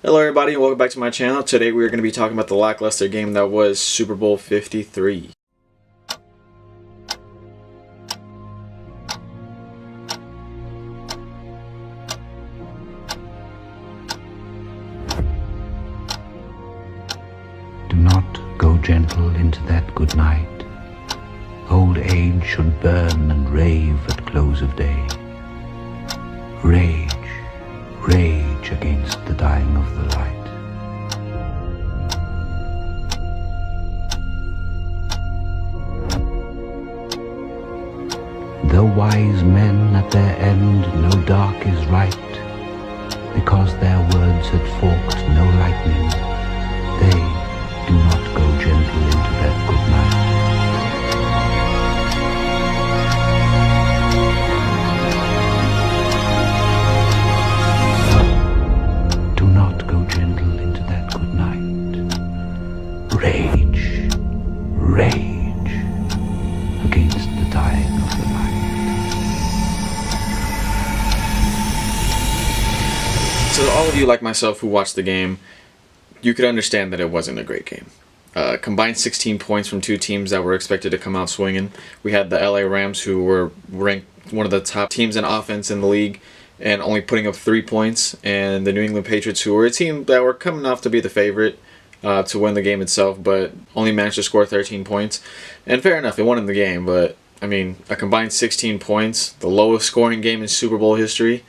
Hello everybody and welcome back to my channel. Today we are going to be talking about the lackluster game that was Super Bowl 53. Do not go gentle into that good night. Old age should burn and rave at close of day. Rage, rage against the dying of the light. Though wise men at their end know dark is right, because their words had forked no lightning, they do not go gentle into that good night. Do not go gentle into that good night. Rage, rage against the dying of the light. So all of you like myself who watched the game, you could understand that it wasn't a great game. Combined 16 points from two teams that were expected to come out swinging. We had the LA Rams, who were ranked one of the top teams in offense in the league and only putting up 3 points, and the New England Patriots, who were a team that were coming off to be the favorite to win the game itself, but only managed to score 13 points. And fair enough, it won in the game, but I mean, a combined 16 points, the lowest scoring game in Super Bowl history,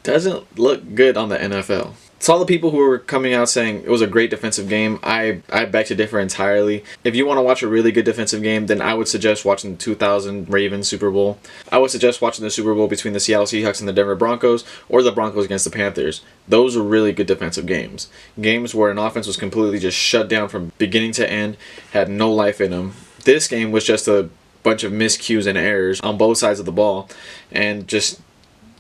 doesn't look good on the NFL. So all the people who were coming out saying it was a great defensive game, I beg to differ entirely. If you want to watch a really good defensive game, then I would suggest watching the 2000 Ravens Super Bowl. I would suggest watching the Super Bowl between the Seattle Seahawks and the Denver Broncos, or the Broncos against the Panthers. Those were really good defensive games. Games where an offense was completely just shut down from beginning to end, had no life in them. This game was just a bunch of miscues and errors on both sides of the ball, and just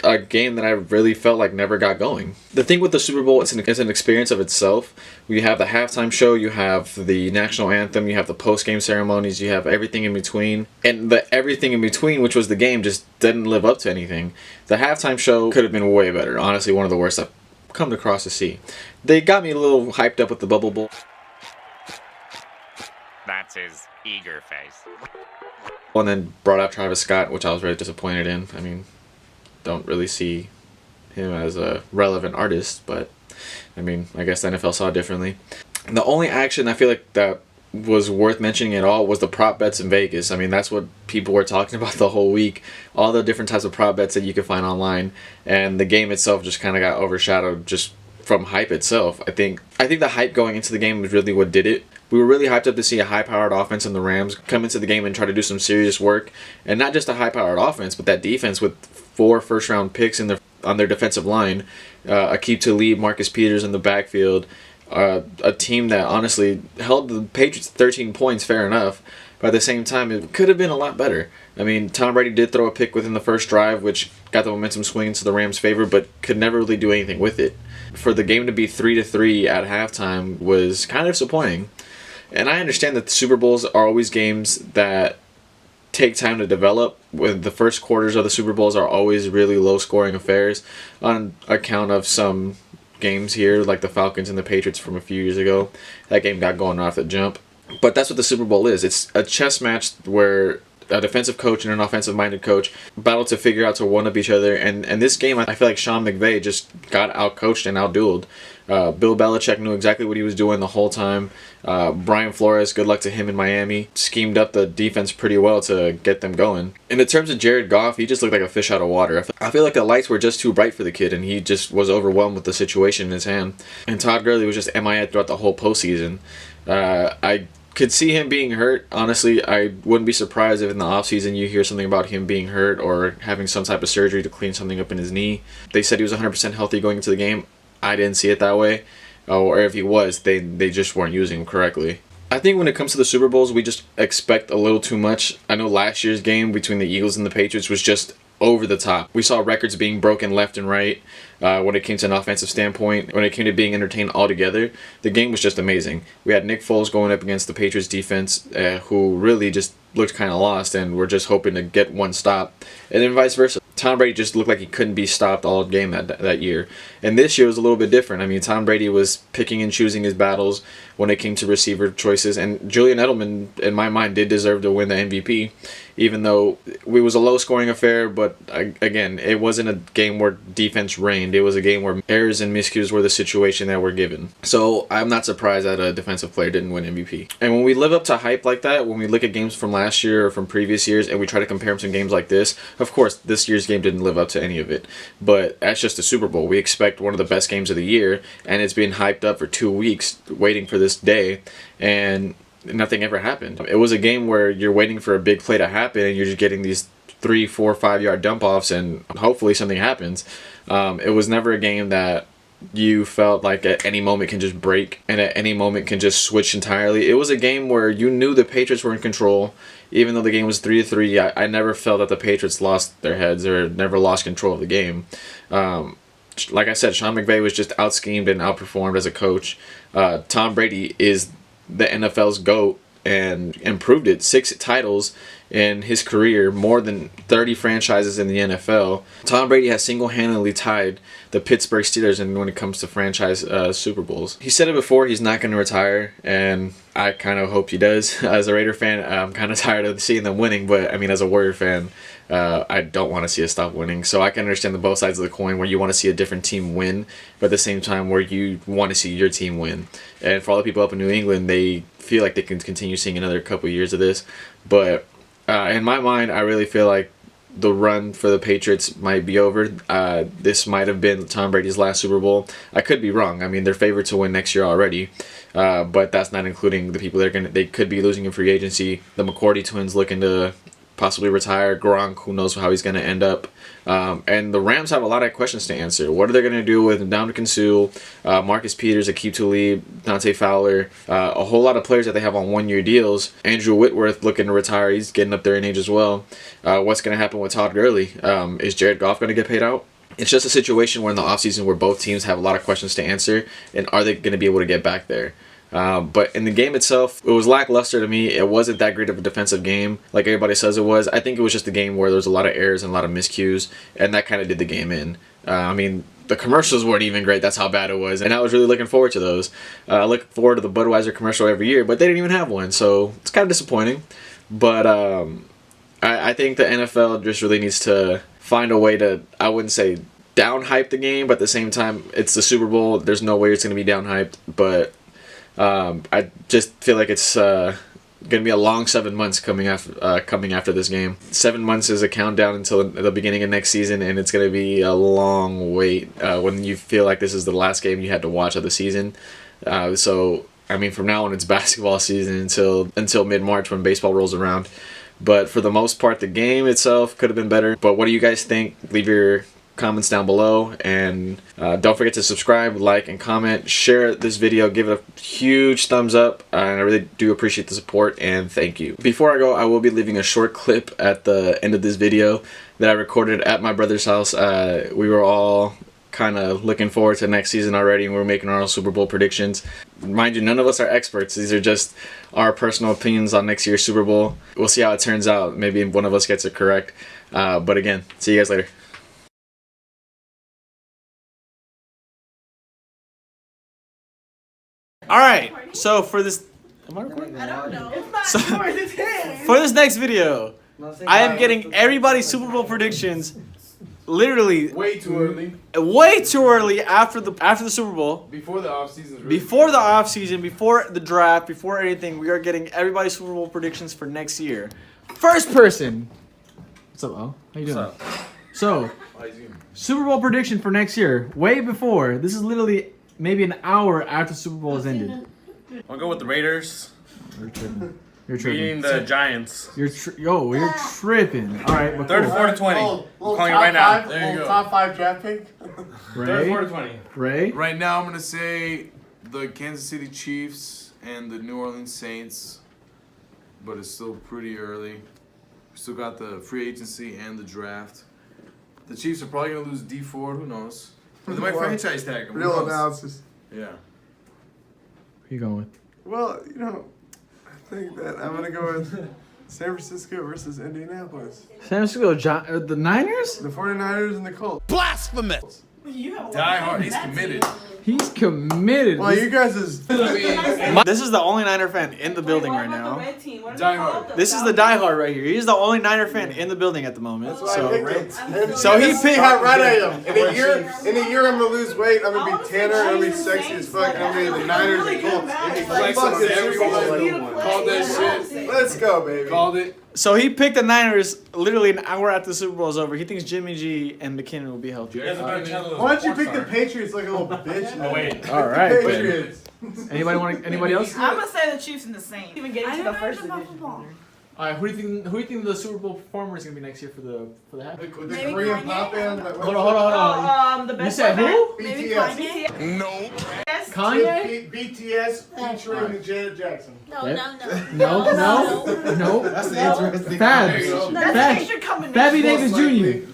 a game that I really felt like never got going. The thing with the Super Bowl, it's an experience of itself. You have the halftime show, you have the national anthem, you have the post-game ceremonies, you have everything in between. And the everything in between, which was the game, just didn't live up to anything. The halftime show could have been way better. Honestly, one of the worst I've come across to see. They got me a little hyped up with the Bubble Bowl. That's his eager face. And then brought out Travis Scott, which I was very disappointed in. I mean, don't really see him as a relevant artist, but I mean, I guess the NFL saw it differently. The only action I feel like that was worth mentioning at all was the prop bets in Vegas. I mean, that's what people were talking about the whole week. All the different types of prop bets that you can find online, and the game itself just kind of got overshadowed just from hype itself. I think the hype going into the game was really what did it. We were really hyped up to see a high-powered offense in the Rams come into the game and try to do some serious work, and not just a high-powered offense, but that defense with 4 first-round picks on their defensive line, Aqib Talib, Marcus Peters in the backfield, a team that honestly held the Patriots 13 points, fair enough, but at the same time, it could have been a lot better. I mean, Tom Brady did throw a pick within the first drive, which got the momentum swinging to the Rams' favor, but could never really do anything with it. For the game to be 3-3 at halftime was kind of disappointing. And I understand that the Super Bowls are always games that take time to develop. With the first quarters of the Super Bowls are always really low-scoring affairs on account of some games here, like the Falcons and the Patriots from a few years ago. That game got going off the jump. But that's what the Super Bowl is. It's a chess match where a defensive coach and an offensive-minded coach battle to figure out to one-up each other. And this game, I feel like Sean McVay just got out-coached and out-dueled. Bill Belichick knew exactly what he was doing the whole time. Brian Flores, good luck to him in Miami, schemed up the defense pretty well to get them going. And in terms of Jared Goff, he just looked like a fish out of water. I feel like the lights were just too bright for the kid, and he just was overwhelmed with the situation in his hand. And Todd Gurley was just MIA throughout the whole postseason. I could see him being hurt. Honestly, I wouldn't be surprised if in the offseason you hear something about him being hurt or having some type of surgery to clean something up in his knee. They said he was 100% healthy going into the game. I didn't see it that way. Or if he was, they just weren't using him correctly. I think when it comes to the Super Bowls, we just expect a little too much. I know last year's game between the Eagles and the Patriots was just over the top. We saw records being broken left and right when it came to an offensive standpoint. When it came to being entertained altogether, the game was just amazing. We had Nick Foles going up against the Patriots defense, who really just looked kind of lost and were just hoping to get one stop, and then vice versa. Tom Brady just looked like he couldn't be stopped all game that year. And this year was a little bit different. I mean, Tom Brady was picking and choosing his battles when it came to receiver choices. And Julian Edelman, in my mind, did deserve to win the MVP, even though it was a low-scoring affair. But, again, it wasn't a game where defense reigned. It was a game where errors and miscues were the situation that were given. So I'm not surprised that a defensive player didn't win MVP. And when we live up to hype like that, when we look at games from last year or from previous years and we try to compare them to games like this, of course, this year's game didn't live up to any of it. But that's just the Super Bowl. We expect one of the best games of the year, and it's been hyped up for 2 weeks waiting for this day, and nothing ever happened. It was a game where you're waiting for a big play to happen, and you're just getting these 3, 4, 5 yard dump offs, and hopefully something happens. It was never a game that you felt like at any moment can just break and at any moment can just switch entirely. It was a game where you knew the Patriots were in control, even though the game was 3-3. I never felt that the Patriots lost their heads or never lost control of the game. Like I said, Sean McVay was just out-schemed and outperformed as a coach. Tom Brady is the NFL's GOAT and improved it. 6 titles in his career, more than 30 franchises in the NFL. Tom Brady has single-handedly tied the Pittsburgh Steelers when it comes to franchise Super Bowls. He said it before, he's not going to retire, and I kind of hope he does. As a Raider fan, I'm kind of tired of seeing them winning, but I mean, as a Warrior fan, I don't want to see us stop winning. So I can understand the both sides of the coin where you want to see a different team win, but at the same time where you want to see your team win. And for all the people up in New England, they feel like they can continue seeing another couple years of this. But in my mind, I really feel like the run for the Patriots might be over. This might have been Tom Brady's last Super Bowl. I could be wrong. I mean, they're favored to win next year already, but that's not including the people they could be losing in free agency. The McCourty twins looking to possibly retire. Gronk, who knows how he's going to end up. And the Rams have a lot of questions to answer. What are they going to do with Ndamukong Suh, Marcus Peters, Aqib Talib, Dante Fowler, a whole lot of players that they have on one-year deals. Andrew Whitworth looking to retire. He's getting up there in age as well. What's going to happen with Todd Gurley? Is Jared Goff going to get paid out? It's just a situation where in the offseason where both teams have a lot of questions to answer, and are they going to be able to get back there? But in the game itself, it was lackluster to me. It wasn't that great of a defensive game like everybody says it was. I think it was just a game where there was a lot of errors and a lot of miscues, and that kind of did the game in. I mean, the commercials weren't even great. That's how bad it was, and I was really looking forward to those. I look forward to the Budweiser commercial every year, but they didn't even have one, so it's kind of disappointing. But I think the NFL just really needs to find a way to, I wouldn't say down-hype the game, but at the same time, it's the Super Bowl. There's no way it's going to be down-hyped, but I just feel like it's going to be a long 7 months coming after this game. 7 months is a countdown until the beginning of next season, and it's going to be a long wait when you feel like this is the last game you had to watch of the season. So, I mean, from now on, it's basketball season until mid-March when baseball rolls around. But for the most part, the game itself could have been better. But what do you guys think? Leave your comments down below, and don't forget to subscribe, like, and comment. Share this video, give it a huge thumbs up, and I really do appreciate the support, and thank you. Before I go, I will be leaving a short clip at the end of this video that I recorded at my brother's house. We were all kind of looking forward to next season already, and we were making our own Super Bowl predictions. Mind you, none of us are experts. These are just our personal opinions on next year's Super Bowl. We'll see how it turns out. Maybe one of us gets it correct. But again, see you guys later. Alright, so for this... Am I recording? I don't know. It's not yours, it's his. For this next video, I am getting everybody's Super Bowl predictions literally way too early after the Super Bowl. before the off season. Before the offseason, before the draft, before anything, we are getting everybody's Super Bowl predictions for next year. First person. What's up, Al? How you doing? What's up? So, Super Bowl prediction for next year, way before. This is literally maybe an hour after Super Bowl has ended. I'll go with the Raiders You're tripping. beating the Giants. You're tripping. All right, but 34-20. I'm calling it right now. There you go. Top 5 draft pick. Ray, 34-20. Ray. Right now, I'm going to say the Kansas City Chiefs and the New Orleans Saints, but it's still pretty early. We still got the free agency and the draft. The Chiefs are probably going to lose D Ford. Who knows? They might franchise tag him. Who Real knows? analysis. Yeah. Who you going with? Well, I think that I'm gonna go with San Francisco versus Indianapolis. San Francisco, the Niners? The 49ers and the Colts. Die hard. He's committed. He's committed. Well, you guys is. This is the only Niner fan in the building right now. Die hard. This is the diehard right here. He's the only Niner fan in the building at the moment. So So he he see picked- how right I am. In a year, I'm gonna lose weight. I'm gonna be tanner. I'm gonna be sexy as fuck. And I'm gonna be the Niners and Colts. Flex Fuck on this everyone. Super Bowl. Called that shit. Let's go, baby. Called it. So he picked the Niners literally an hour after the Super Bowl is over. He thinks Jimmy G and McKinnon will be healthy. Why don't you pick the Patriots like a little bitch? Oh, wait. All right. but- Patriots. Anybody else? I'm gonna say the Chiefs and the Saints. Even getting to the first division. All right. Who do you think the Super Bowl performer is gonna be next year for the half? The Korean pop band. Hold on. The You best said boy who? BTS. BTS. Kanye? BTS featuring Janet Jackson. No. That's the interesting. Fabs. That's an extra combination. Fabby Davis Jr.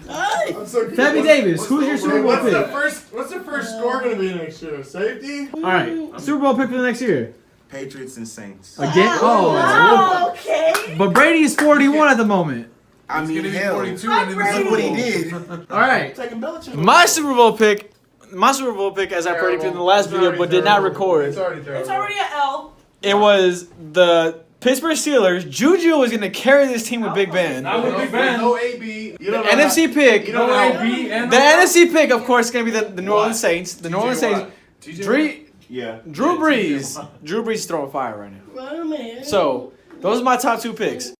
I'm so Fabby Davis. Who's your Super Bowl pick? What's the first score gonna be next year? Safety? All right. Super Bowl pick for the next year. Patriots and Saints. Again? Oh. Oh, okay. But Brady is 41 at the moment. I He's mean, gonna be hell, 42 look in the what he did. All right. Taking Belichick. My Super Bowl pick, as I predicted in the last video, but did not It's record. already terrible. It's already an L. It was the Pittsburgh Steelers. Juju was going to carry this team with Big Ben. Not with Big Ben. No AB. You The don't know NFC pick. You don't No know. AB and The no- NFC pick, of course, is going to be the New Orleans Saints. The New Orleans Saints. Yeah. Drew Brees. Drew Brees is throwing fire right now. So, those are my top two picks.